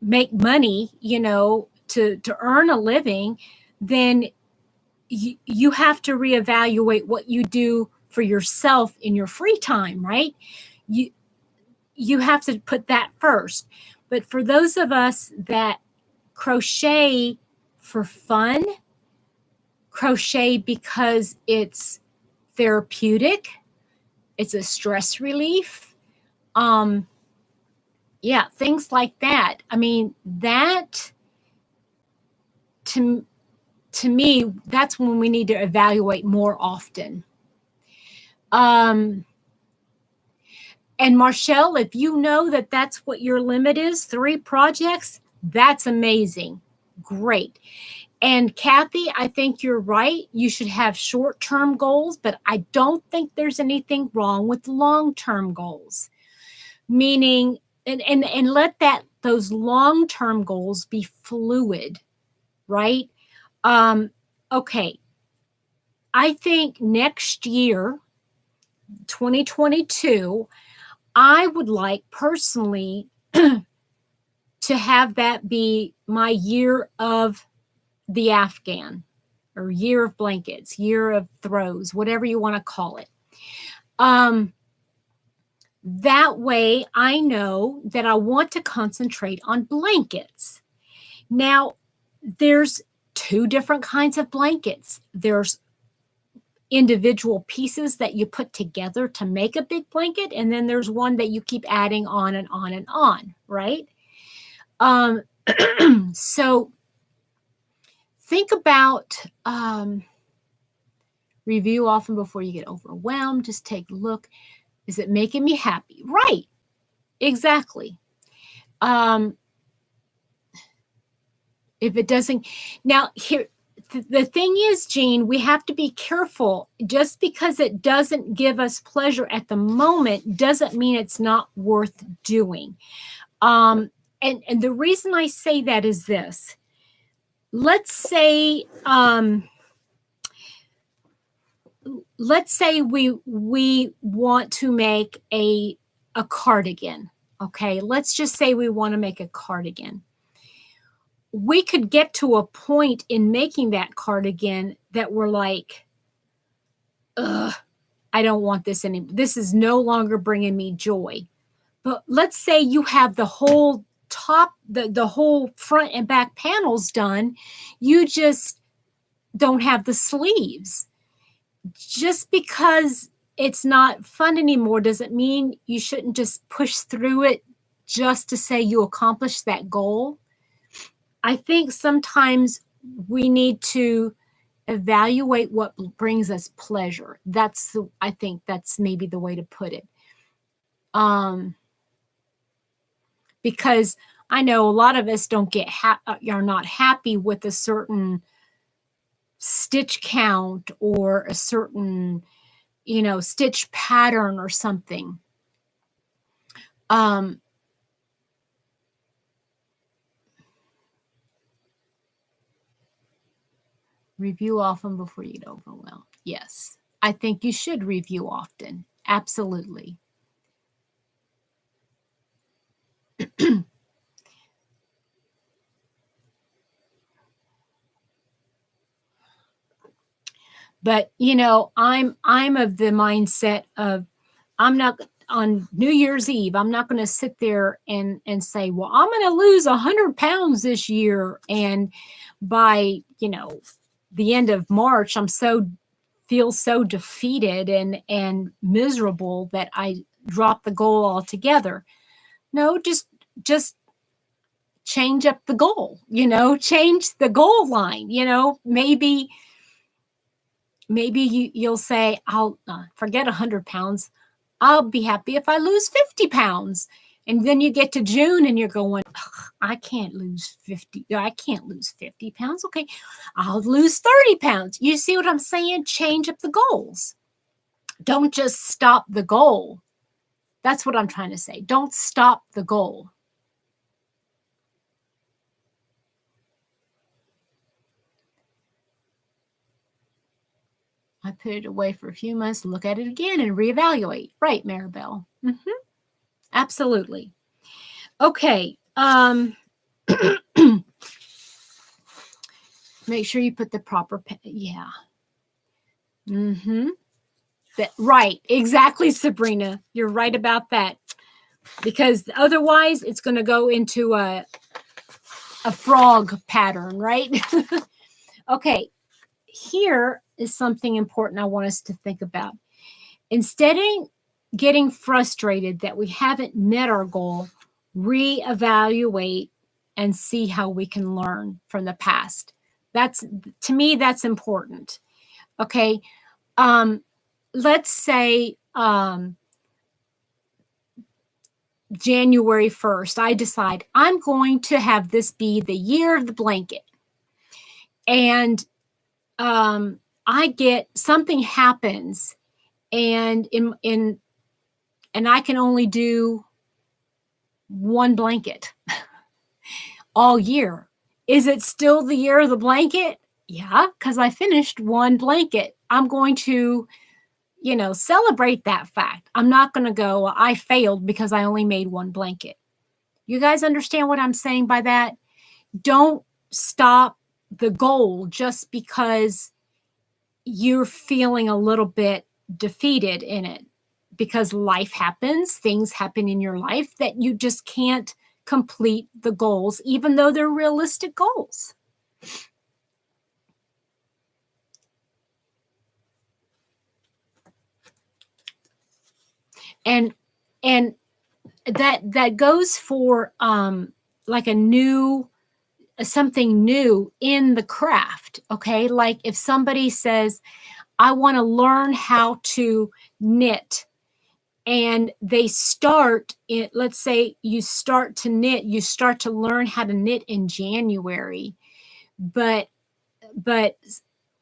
make money, to earn a living. Then you have to reevaluate what you do for yourself in your free time, right? You have to put that first. But for those of us that crochet for fun, crochet because it's therapeutic, it's a stress relief, things like that. I mean, that to me, that's when we need to evaluate more often. And Marshall, if you know that that's what your limit is, 3 projects, that's amazing. Great. And Kathy, I think you're right. You should have short-term goals, but I don't think there's anything wrong with long-term goals. Meaning, and let those long-term goals be fluid, right? Okay. I think next year, 2022, I would like personally to have that be my year of the Afghan, or year of blankets, year of throws, whatever you want to call it. That way I know that I want to concentrate on blankets. Now, there's 2 different kinds of blankets. There's individual pieces that you put together to make a big blanket, and then there's one that you keep adding on and on and on, right? So think about review often before you get overwhelmed. Just take a look. Is it making me happy? Right. Exactly. If it doesn't, now here, the thing is, Jean, we have to be careful. Just because it doesn't give us pleasure at the moment doesn't mean it's not worth doing. And the reason I say that is this. Let's say we want to make a cardigan. Okay, let's just say we want to make a cardigan. We could get to a point in making that cardigan that we're like, ugh, I don't want this anymore. This is no longer bringing me joy. But let's say you have the whole top, the whole front and back panels done. You just don't have the sleeves. Just because it's not fun anymore doesn't mean you shouldn't just push through it just to say you accomplished that goal. I think sometimes we need to evaluate what brings us pleasure. I think that's maybe the way to put it. Because I know a lot of us are not happy with a certain stitch count or a certain, stitch pattern or something. Review often before you get overwhelmed. Yes, I think you should review often. Absolutely. But I'm of the mindset of I'm not on New Year's Eve. I'm not going to sit there and say, well, I'm going to lose 100 pounds this year, and by the end of March, feel so defeated and miserable that I drop the goal altogether. No, just change up the goal, change the goal line, maybe you'll say, I'll forget 100 pounds. I'll be happy if I lose 50 pounds. And then you get to June and you're going, I can't lose 50 pounds. Okay, I'll lose 30 pounds. You see what I'm saying? Change up the goals. Don't just stop the goal. That's what I'm trying to say. Don't stop the goal. I put it away for a few months, look at it again and reevaluate. Right, Maribel? Mm-hmm. Absolutely. Okay. Make sure you put the proper, yeah. Mm-hmm. Right. Exactly, Sabrina. You're right about that. Because otherwise it's going to go into a frog pattern, right? Okay. Here is something important I want us to think about. Instead of getting frustrated that we haven't met our goal, reevaluate and see how we can learn from the past. To me, that's important. Okay. Let's say January 1st, I decide I'm going to have this be the year of the blanket. And something happens and I can only do one blanket all year. Is it still the year of the blanket? Yeah, because I finished one blanket. I'm going to, celebrate that fact. I'm not going to go, I failed because I only made one blanket. You guys understand what I'm saying by that? Don't stop the goal just because you're feeling a little bit defeated in it, because life happens, things happen in your life that you just can't complete the goals, even though they're realistic goals. And that goes for like a new, something new in the craft. Okay, like if somebody says, I want to learn how to knit, and they start it, let's say you start to knit, you start to learn how to knit in January, but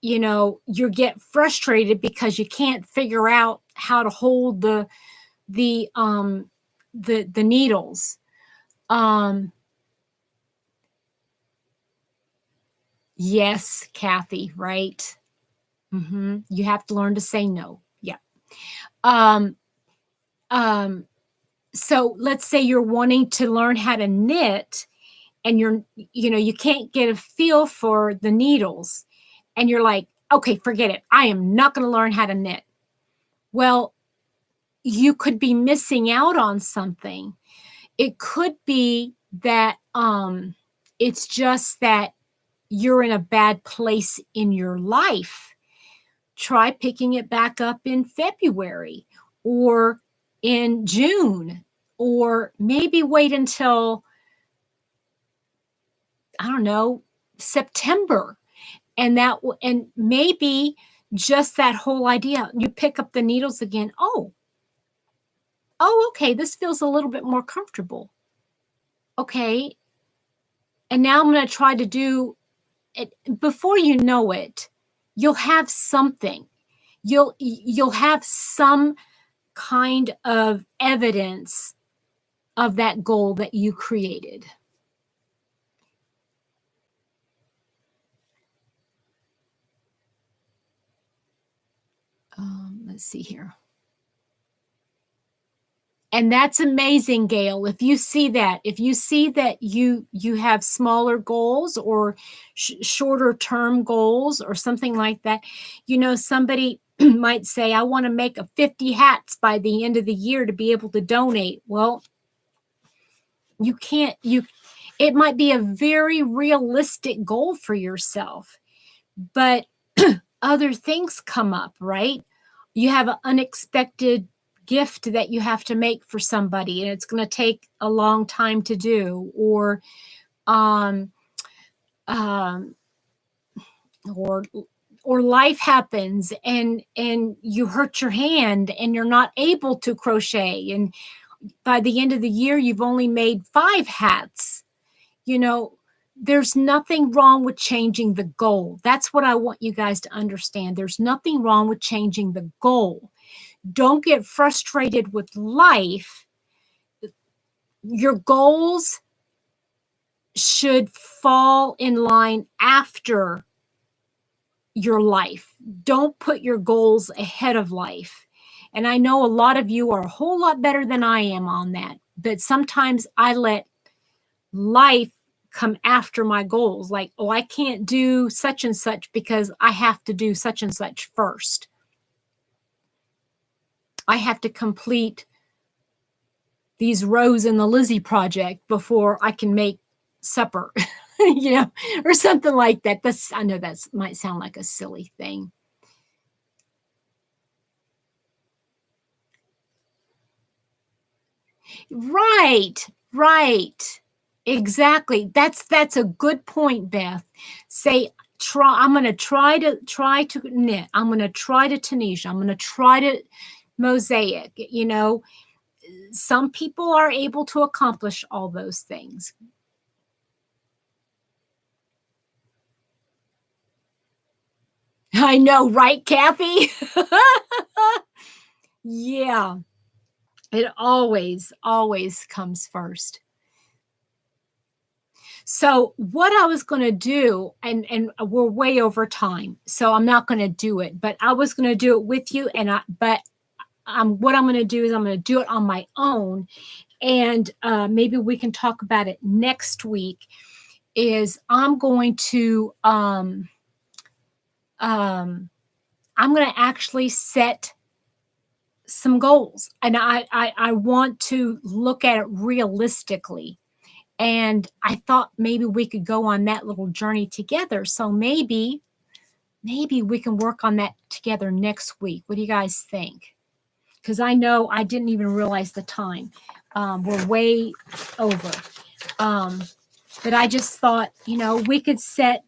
you know, you get frustrated because you can't figure out how to hold the needles. Yes, Kathy, right? You have to learn to say no. Yeah. So let's say you're wanting to learn how to knit, and you know, you can't get a feel for the needles, and you're like, okay, forget it. I am not going to learn how to knit. Well, you could be missing out on something. It could be that it's just that you're in a bad place in your life. Try picking it back up in February or in June, or maybe wait until, I don't know, September. And maybe just that whole idea, you pick up the needles again. Oh, okay, this feels a little bit more comfortable. Okay. And now I'm going to try to do it. Before you know it, you'll have something. You'll have some kind of evidence of that goal that you created. Let's see here. And that's amazing, Gail. If you see that you have smaller goals or shorter term goals or something like that, you know, somebody might say, I want to make 50 hats by the end of the year to be able to donate. Well, you can't, it might be a very realistic goal for yourself, but other things come up, right? You have an unexpected gift that you have to make for somebody, and it's going to take a long time to do, or life happens and you hurt your hand and you're not able to crochet, and by the end of the year you've only made 5 hats. You know, there's nothing wrong with changing the goal. That's what I want you guys to understand. There's nothing wrong with changing the goal. Don't get frustrated with life. Your goals should fall in line after your life. Don't put your goals ahead of life. And I know a lot of you are a whole lot better than I am on that, but sometimes I let life come after my goals. Like, oh, I can't do such and such because I have to do such and such first. I have to complete these rows in the Lizzie project before I can make supper, you know, or something like that. I know that might sound like a silly thing. Right. Exactly. That's a good point, Beth. Say, I'm going to try to knit. I'm going to try to Tunisia. I'm going to try to mosaic. You know, some people are able to accomplish all those things. I know, right, Kathy? Yeah. It always comes first. So what I was going to do, and we're way over time, so I'm not going to do it, but I was going to do it with you. What I'm going to do is I'm going to do it on my own. And maybe we can talk about it next week. Is I'm going to actually set some goals, and I want to look at it realistically. And I thought maybe we could go on that little journey together. So maybe we can work on that together next week. What do you guys think? because I know I didn't even realize the time. We're way over. But I just thought, we could set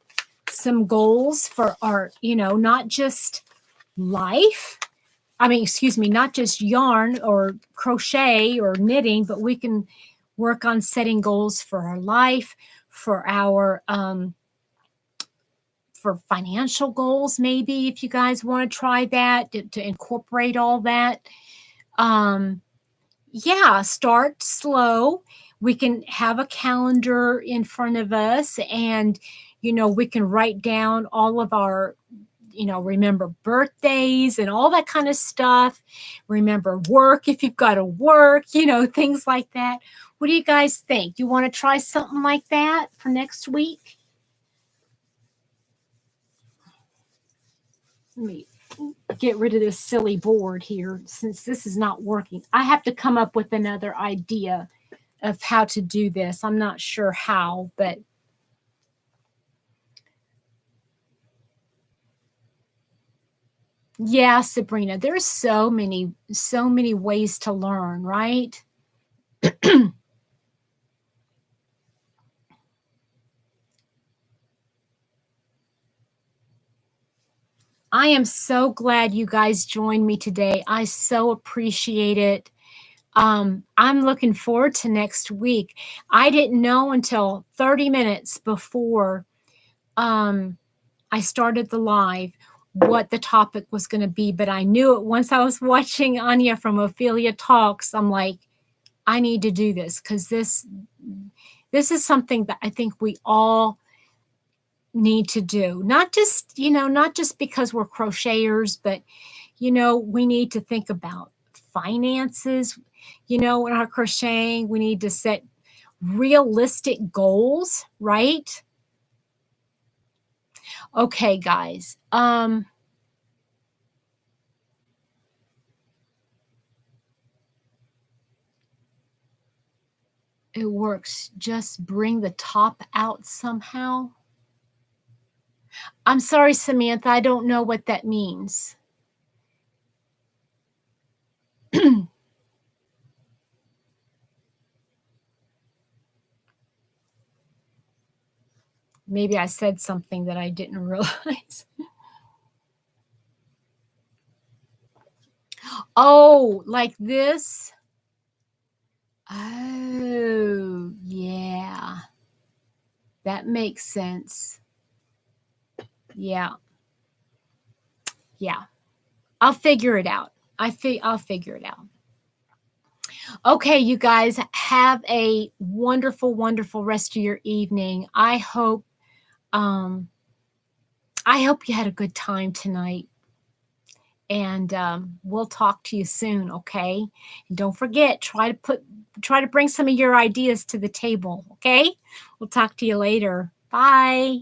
some goals for our, not just life. I mean, excuse me, not just yarn or crochet or knitting, but we can work on setting goals for our life, for our, for financial goals, maybe, if you guys want to try that, to incorporate all that. Yeah, start slow. We can have a calendar in front of us, and, we can write down all of our, remember birthdays and all that kind of stuff. Remember work if you've got to work, things like that. What do you guys think? You want to try something like that for next week? Let me get rid of this silly board here since this is not working. I have to come up with another idea of how to do this. I'm not sure how, but yeah, Sabrina, there's so many ways to learn, right? I am so glad you guys joined me today. I so appreciate it. I'm looking forward to next week. I didn't know until 30 minutes before I started the live what the topic was going to be, but I knew it once I was watching Anya from Ophelia Talks. I'm like, I need to do this because this is something that I think we all need to do. Not just because we're crocheters, but we need to think about finances. In our crocheting, we need to set realistic goals, right? Okay, guys. It works. Just bring the top out somehow. I'm sorry, Samantha. I don't know what that means. Maybe I said something that I didn't realize. Oh, like this? Oh, yeah. That makes sense. Yeah. Yeah. I'll figure it out. I'll figure it out. Okay, you guys, have a wonderful, wonderful rest of your evening. I hope you had a good time tonight. And we'll talk to you soon, okay? And don't forget, try to bring some of your ideas to the table, okay? We'll talk to you later. Bye.